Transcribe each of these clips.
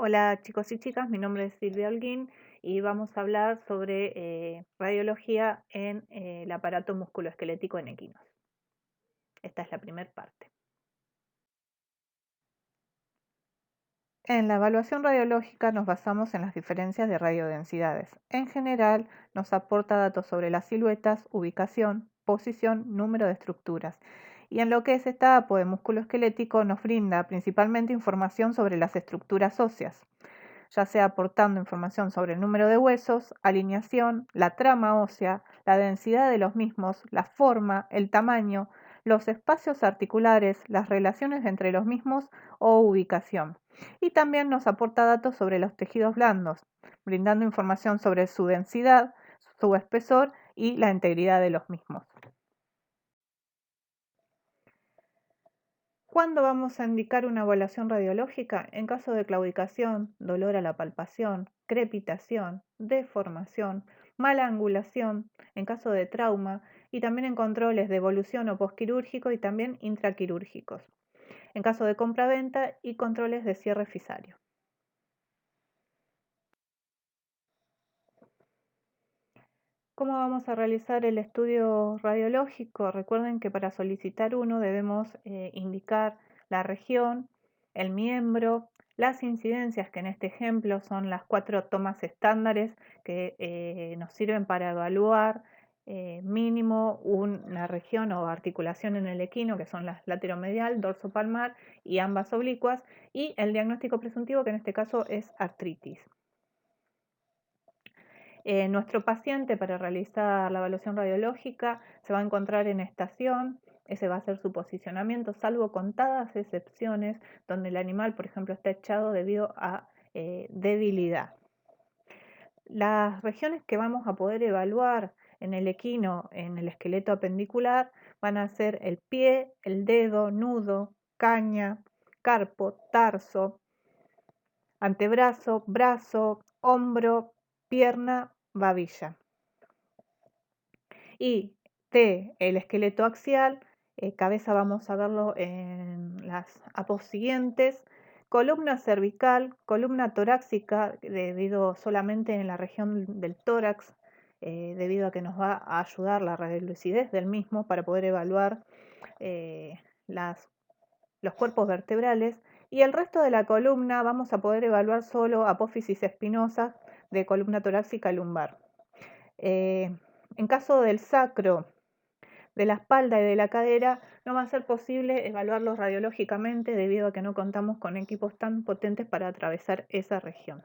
Hola chicos y chicas, mi nombre es Silvia Holguín y vamos a hablar sobre radiología en el aparato musculoesquelético en equinos. Esta es la primera parte. En la evaluación radiológica nos basamos en las diferencias de radiodensidades. En general, nos aporta datos sobre las siluetas, ubicación, posición, número de estructuras. Y en lo que es esta APO de músculo esquelético nos brinda principalmente información sobre las estructuras óseas, ya sea aportando información sobre el número de huesos, alineación, la trama ósea, la densidad de los mismos, la forma, el tamaño, los espacios articulares, las relaciones entre los mismos o ubicación. Y también nos aporta datos sobre los tejidos blandos, brindando información sobre su densidad, su espesor y la integridad de los mismos. ¿Cuándo vamos a indicar una evaluación radiológica? En caso de claudicación, dolor a la palpación, crepitación, deformación, mala angulación, en caso de trauma y también en controles de evolución o posquirúrgico y también intraquirúrgicos, en caso de compraventa y controles de cierre fisario. ¿Cómo vamos a realizar el estudio radiológico? Recuerden que para solicitar uno debemos indicar la región, el miembro, las incidencias, que en este ejemplo son las 4 tomas estándares que nos sirven para evaluar mínimo una región o articulación en el equino, que son las lateromedial, dorsopalmar y ambas oblicuas, y el diagnóstico presuntivo, que en este caso es artritis. Nuestro paciente, para realizar la evaluación radiológica, se va a encontrar en estación. Ese va a ser su posicionamiento, salvo contadas excepciones donde el animal, por ejemplo, está echado debido a debilidad. Las regiones que vamos a poder evaluar en el equino, en el esqueleto apendicular, van a ser el pie, el dedo, nudo, caña, carpo, tarso, antebrazo, brazo, hombro, pierna, babilla. Y el esqueleto axial, cabeza vamos a verlo en las apos siguientes, columna cervical, columna torácica, debido solamente en la región del tórax, debido a que nos va a ayudar la radiolucidez del mismo para poder evaluar eh, los cuerpos vertebrales, y el resto de la columna vamos a poder evaluar solo apófisis espinosas de columna torácica y lumbar. En caso del sacro, de la espalda y de la cadera, no va a ser posible evaluarlos radiológicamente debido a que no contamos con equipos tan potentes para atravesar esa región,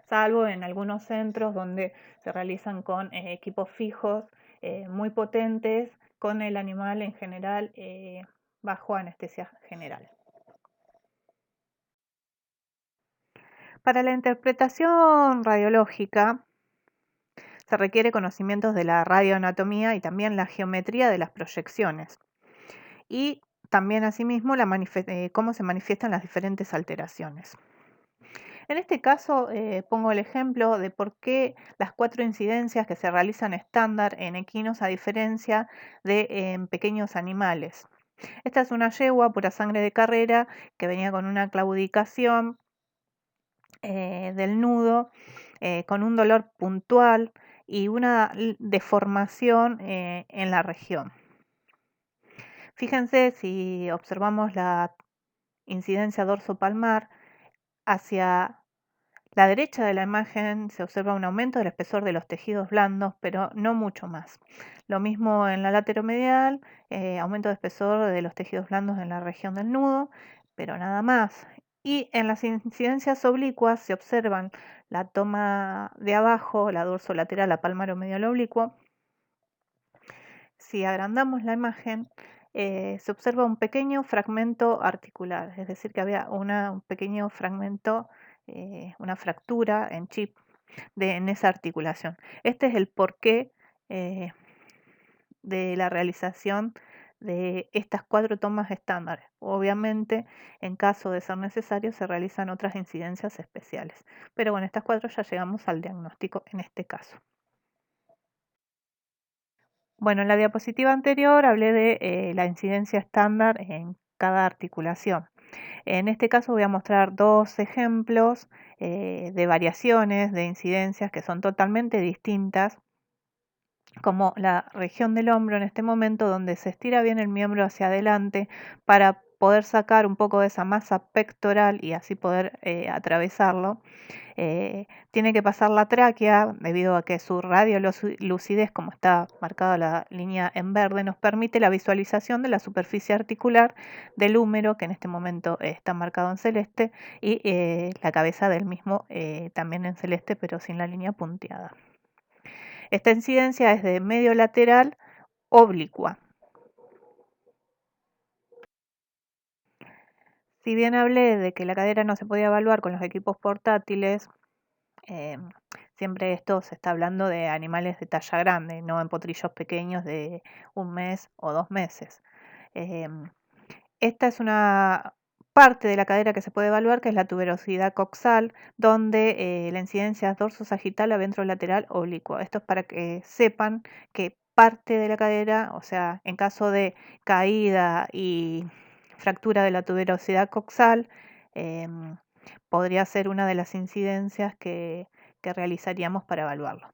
salvo en algunos centros donde se realizan con equipos fijos muy potentes, con el animal en general bajo anestesia general. Para la interpretación radiológica se requiere conocimientos de la radioanatomía y también la geometría de las proyecciones, y también asimismo cómo se manifiestan las diferentes alteraciones. En este caso pongo el ejemplo de por qué las 4 incidencias que se realizan estándar en equinos a diferencia de en pequeños animales. Esta es una yegua pura sangre de carrera que venía con una claudicación del nudo, con un dolor puntual y una deformación en la región. Fíjense, si observamos la incidencia dorsopalmar, hacia la derecha de la imagen se observa un aumento del espesor de los tejidos blandos, pero no mucho más. Lo mismo en la lateromedial, aumento de espesor de los tejidos blandos en la región del nudo, pero nada más. Y en las incidencias oblicuas se observan la toma de abajo, la dorsolateral, la palmaro-medial oblicuo. Si agrandamos la imagen, se observa un pequeño fragmento articular, es decir, que había un pequeño fragmento, una fractura en chip en esa articulación. Este es el porqué de la realización de estas 4 tomas estándares. Obviamente, en caso de ser necesario, se realizan otras incidencias especiales. Pero bueno, estas 4 ya llegamos al diagnóstico en este caso. Bueno, en la diapositiva anterior hablé de la incidencia estándar en cada articulación. En este caso voy a mostrar dos ejemplos de variaciones, de incidencias que son totalmente distintas, como la región del hombro en este momento, donde se estira bien el miembro hacia adelante para poder sacar un poco de esa masa pectoral y así poder atravesarlo. Tiene que pasar la tráquea debido a que su radiolucidez, como está marcada la línea en verde, nos permite la visualización de la superficie articular del húmero, que en este momento está marcado en celeste, y la cabeza del mismo también en celeste, pero sin la línea punteada. Esta incidencia es de medio lateral oblicua. Si bien hablé de que la cadera no se podía evaluar con los equipos portátiles, eh, siempre esto se está hablando de animales de talla grande, no en potrillos pequeños de 1 mes o 2 meses. Esta es una parte de la cadera que se puede evaluar, que es la tuberosidad coxal, donde la incidencia es dorso-sagital a ventrolateral oblicua. Esto es para que sepan que parte de la cadera, o sea, en caso de caída y fractura de la tuberosidad coxal, podría ser una de las incidencias que realizaríamos para evaluarlo.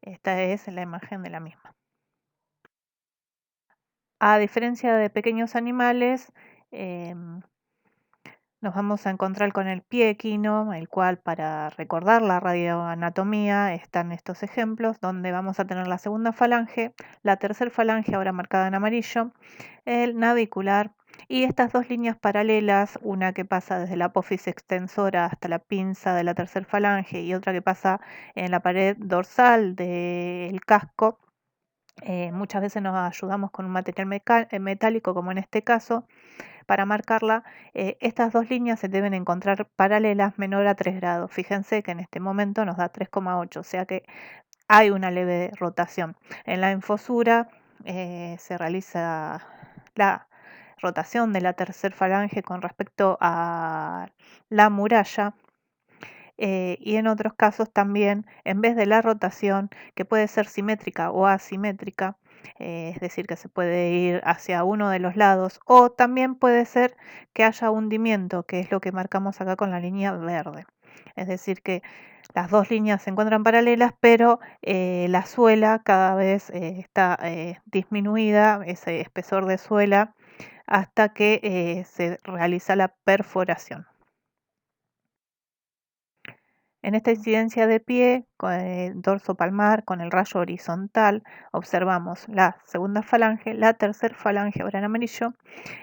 Esta es la imagen de la misma. A diferencia de pequeños animales, nos vamos a encontrar con el pie equino, el cual, para recordar la radioanatomía, están estos ejemplos, donde vamos a tener la segunda falange, la tercera falange ahora marcada en amarillo, el navicular y estas dos líneas paralelas, una que pasa desde la apófisis extensora hasta la pinza de la tercera falange y otra que pasa en la pared dorsal del casco. Muchas veces nos ayudamos con un material metálico, como en este caso, para marcarla. Estas dos líneas se deben encontrar paralelas menor a 3 grados. Fíjense que en este momento nos da 3,8, o sea que hay una leve rotación. En la infosura se realiza la rotación de la tercer falange con respecto a la muralla. Y en otros casos también, en vez de la rotación, que puede ser simétrica o asimétrica, es decir, que se puede ir hacia uno de los lados, o también puede ser que haya hundimiento, que es lo que marcamos acá con la línea verde. Es decir, que las dos líneas se encuentran paralelas, pero la suela cada vez está disminuida, ese espesor de suela, hasta que se realiza la perforación. En esta incidencia de pie, con el dorso palmar con el rayo horizontal, observamos la segunda falange, la tercera falange ahora en amarillo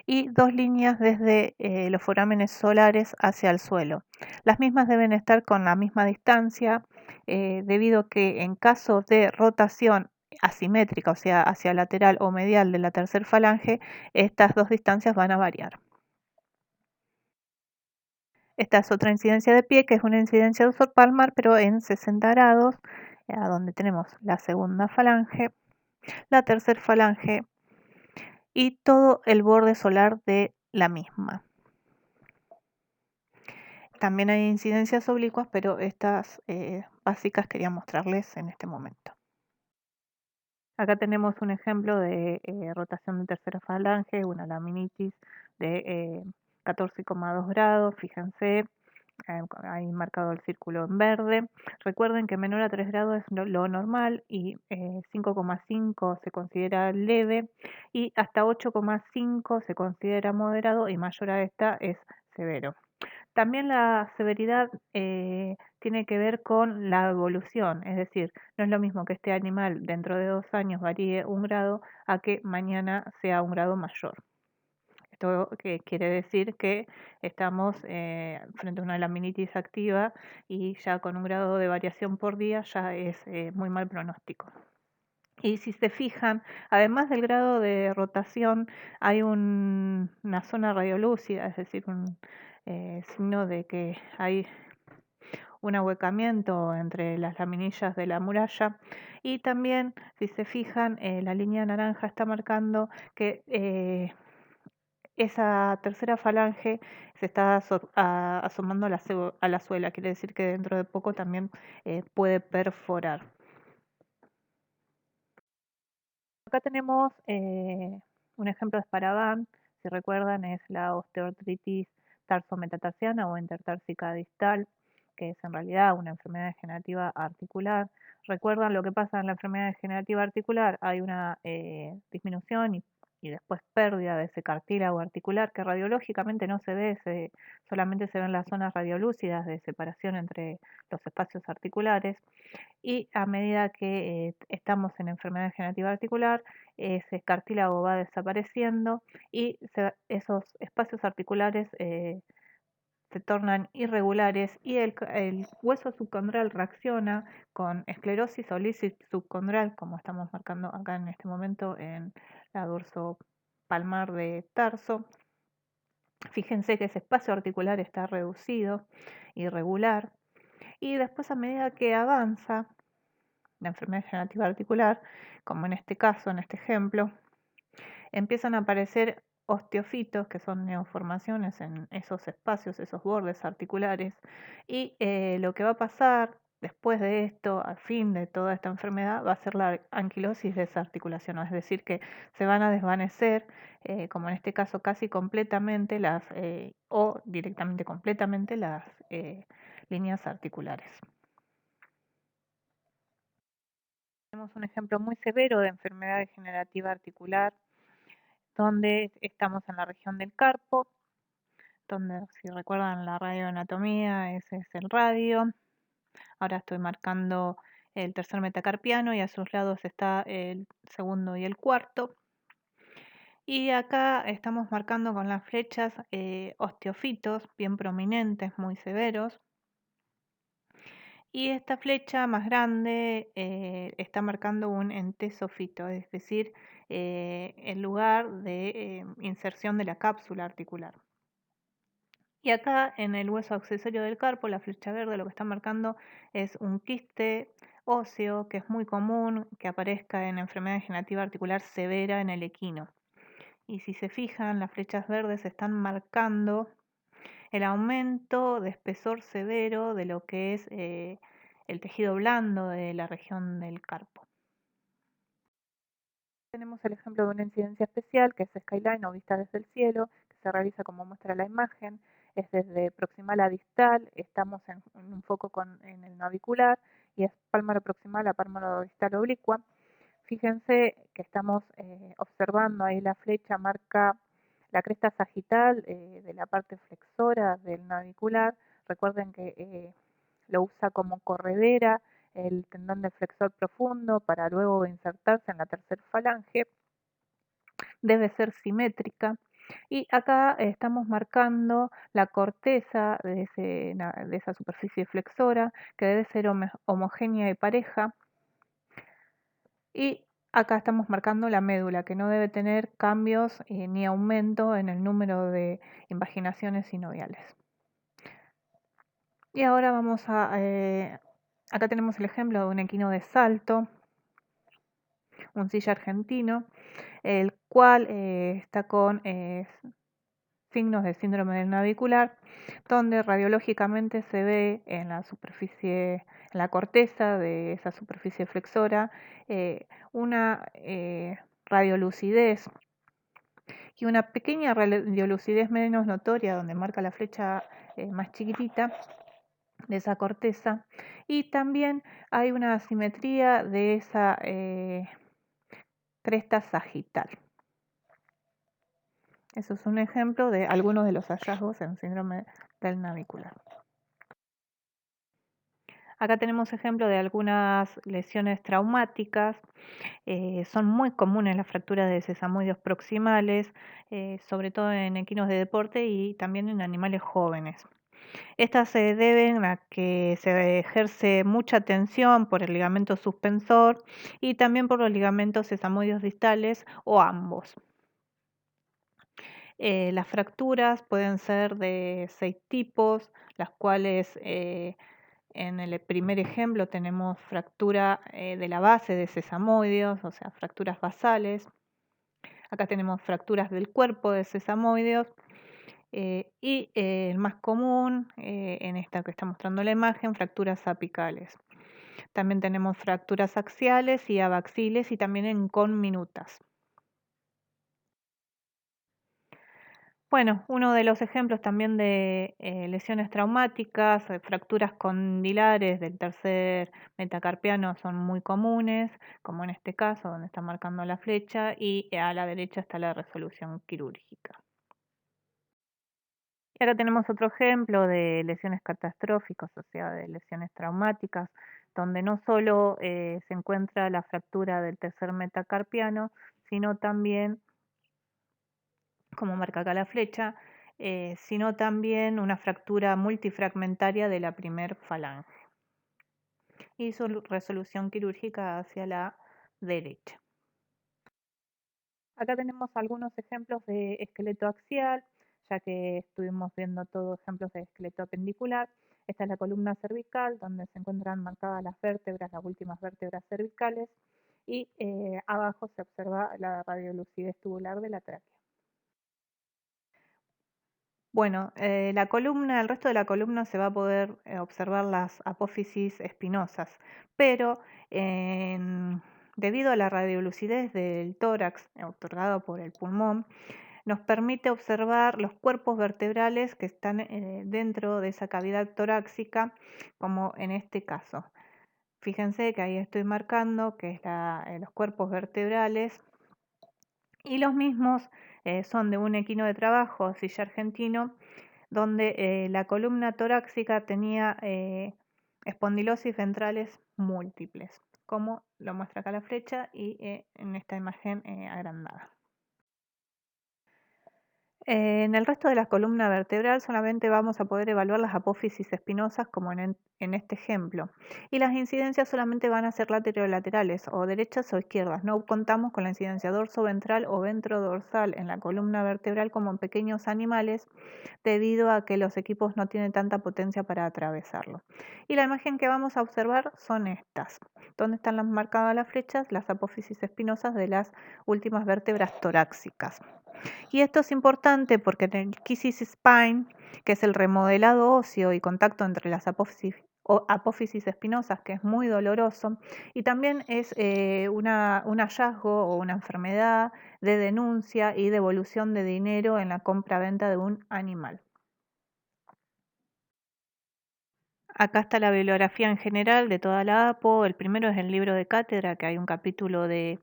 y dos líneas desde los forámenes solares hacia el suelo. Las mismas deben estar con la misma distancia, debido a que en caso de rotación asimétrica, o sea, hacia lateral o medial de la tercera falange, estas dos distancias van a variar. Esta es otra incidencia de pie, que es una incidencia dorsopalmar, pero en 60 grados, a donde tenemos la segunda falange, la tercera falange y todo el borde solar de la misma. También hay incidencias oblicuas, pero estas básicas quería mostrarles en este momento. Acá tenemos un ejemplo de rotación de tercera falange, una laminitis de 14,2 grados, fíjense. Ahí marcado el círculo en verde. Recuerden que menor a 3 grados es lo normal y 5,5 se considera leve y hasta 8,5 se considera moderado y mayor a esta es severo. También la severidad tiene que ver con la evolución, es decir, no es lo mismo que este animal dentro de 2 años varíe 1 grado a que mañana sea 1 grado mayor. Esto que quiere decir que estamos frente a una laminitis activa y ya con 1 grado de variación por día ya es muy mal pronóstico. Y si se fijan, además del grado de rotación, hay una zona radiolúcida, es decir, un signo de que hay un ahuecamiento entre las laminillas de la muralla. Y también, si se fijan, la línea naranja está marcando que esa tercera falange se está asomando a la suela, quiere decir que dentro de poco también puede perforar. Acá tenemos un ejemplo de Sparabant, si recuerdan, es la osteoartritis tarsometatarsina o intertársica distal, que es en realidad una enfermedad degenerativa articular. ¿Recuerdan lo que pasa en la enfermedad degenerativa articular? Hay una disminución y después pérdida de ese cartílago articular que radiológicamente no se ve, solamente se ven las zonas radiolúcidas de separación entre los espacios articulares, y a medida que estamos en enfermedad degenerativa articular, ese cartílago va desapareciendo y esos espacios articulares se tornan irregulares y el hueso subcondral reacciona con esclerosis o lisis subcondral, como estamos marcando acá en este momento en la dorso palmar de tarso. Fíjense que ese espacio articular está reducido, irregular, y después a medida que avanza la enfermedad degenerativa articular, como en este caso, en este ejemplo, empiezan a aparecer osteofitos, que son neoformaciones en esos espacios, esos bordes articulares, y lo que va a pasar después de esto, al fin de toda esta enfermedad, va a ser la anquilosis de esa articulación, es decir, que se van a desvanecer, como en este caso casi completamente o directamente completamente las líneas articulares. Tenemos un ejemplo muy severo de enfermedad degenerativa articular, donde estamos en la región del carpo, donde, si recuerdan la radioanatomía, ese es el radio. Ahora estoy marcando el tercer metacarpiano y a sus lados está el segundo y el cuarto. Y acá estamos marcando con las flechas osteofitos bien prominentes, muy severos. Y esta flecha más grande está marcando un entesofito, es decir, el lugar de inserción de la cápsula articular. Y acá en el hueso accesorio del carpo, la flecha verde lo que está marcando es un quiste óseo que es muy común que aparezca en enfermedad degenerativa articular severa en el equino. Y si se fijan, las flechas verdes están marcando el aumento de espesor severo de lo que es el tejido blando de la región del carpo. Tenemos el ejemplo de una incidencia especial que es skyline o vista desde el cielo, que se realiza como muestra la imagen, es desde proximal a distal, estamos en un foco en el navicular y es pálmaro proximal a pálmaro distal oblicua. Fíjense que estamos observando ahí la flecha marca la cresta sagital de la parte flexora del navicular. Recuerden que lo usa como corredera el tendón del flexor profundo para luego insertarse en la tercera falange. Debe ser simétrica. Y acá estamos marcando la corteza de esa superficie flexora, que debe ser homogénea y pareja. Y acá estamos marcando la médula, que no debe tener cambios ni aumento en el número de invaginaciones sinoviales. Y ahora acá tenemos el ejemplo de un equino de salto, un silla argentino, el cual está con signos de síndrome del navicular, donde radiológicamente se ve en la superficie, en la corteza de esa superficie flexora, una radiolucidez y una pequeña radiolucidez menos notoria, donde marca la flecha más chiquitita de esa corteza, y también hay una asimetría de esa cresta sagital. Eso es un ejemplo de algunos de los hallazgos en síndrome del navicular. Acá tenemos ejemplo de algunas lesiones traumáticas. Son muy comunes las fracturas de sesamoides proximales, sobre todo en equinos de deporte y también en animales jóvenes. Estas se deben a que se ejerce mucha tensión por el ligamento suspensor y también por los ligamentos sesamoides distales o ambos. Las fracturas pueden ser de 6 tipos, las cuales en el primer ejemplo tenemos fractura de la base de sesamoideos, o sea, fracturas basales. Acá tenemos fracturas del cuerpo de sesamoideos y el más común, en esta que está mostrando la imagen, fracturas apicales. También tenemos fracturas axiales y abaxiles y también en conminutas. Bueno, uno de los ejemplos también de lesiones traumáticas, fracturas condilares del tercer metacarpiano son muy comunes, como en este caso donde está marcando la flecha, y a la derecha está la resolución quirúrgica. Y acá tenemos otro ejemplo de lesiones catastróficas, o sea, de lesiones traumáticas, donde no solo se encuentra la fractura del tercer metacarpiano, sino también, como marca acá la flecha, sino también una fractura multifragmentaria de la primer falange y su resolución quirúrgica hacia la derecha. Acá tenemos algunos ejemplos de esqueleto axial, ya que estuvimos viendo todos ejemplos de esqueleto apendicular. Esta es la columna cervical, donde se encuentran marcadas las vértebras, las últimas vértebras cervicales, y abajo se observa la radiolucidez tubular de la tráquea. Bueno, la columna, el resto de la columna se va a poder observar las apófisis espinosas, pero debido a la radiolucidez del tórax otorgado por el pulmón, nos permite observar los cuerpos vertebrales que están dentro de esa cavidad torácica, como en este caso. Fíjense que ahí estoy marcando que es los cuerpos vertebrales, y los mismos son de un equino de trabajo, silla argentino, donde la columna torácica tenía espondilosis ventrales múltiples, como lo muestra acá la flecha y en esta imagen agrandada. En el resto de la columna vertebral solamente vamos a poder evaluar las apófisis espinosas como en este ejemplo, y las incidencias solamente van a ser laterolaterales o derechas o izquierdas. No contamos con la incidencia dorso-ventral o ventrodorsal en la columna vertebral como en pequeños animales, debido a que los equipos no tienen tanta potencia para atravesarlo. Y la imagen que vamos a observar son estas, donde están marcadas las flechas, las apófisis espinosas de las últimas vértebras torácicas. Y esto es importante porque en el Kisses Spine, que es el remodelado óseo y contacto entre las apófisis espinosas, que es muy doloroso, y también es un hallazgo o una enfermedad de denuncia y devolución de dinero en la compra-venta de un animal. Acá está la bibliografía en general de toda la APO. El primero es el libro de cátedra, que hay un capítulo de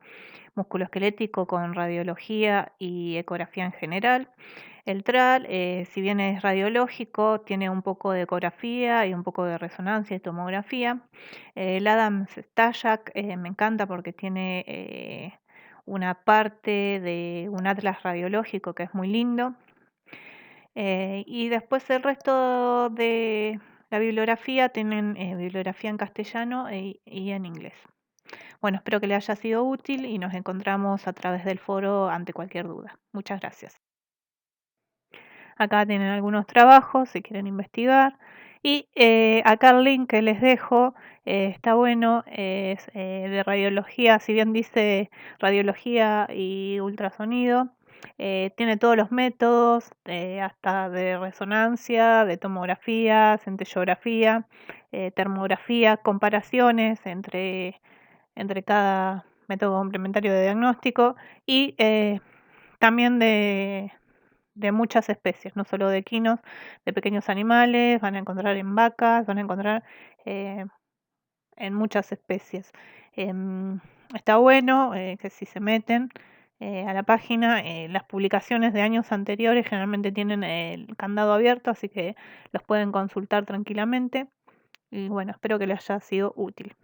musculoesquelético con radiología y ecografía en general. El TRAL, si bien es radiológico, tiene un poco de ecografía y un poco de resonancia y tomografía. El Adams Stashak me encanta porque tiene una parte de un atlas radiológico que es muy lindo. Y después el resto de la bibliografía tienen bibliografía en castellano y en inglés. Bueno, espero que le haya sido útil y nos encontramos a través del foro ante cualquier duda. Muchas gracias. Acá tienen algunos trabajos si quieren investigar. Y acá el link que les dejo está bueno, es de radiología, si bien dice radiología y ultrasonido, tiene todos los métodos, hasta de resonancia, de tomografía, centellografía, termografía, comparaciones entre cada método complementario de diagnóstico y también de muchas especies, no solo de equinos, de pequeños animales, van a encontrar en vacas, van a encontrar eh, en muchas especies. Está bueno que si se meten a la página, las publicaciones de años anteriores generalmente tienen el candado abierto, así que los pueden consultar tranquilamente. Y bueno, espero que les haya sido útil.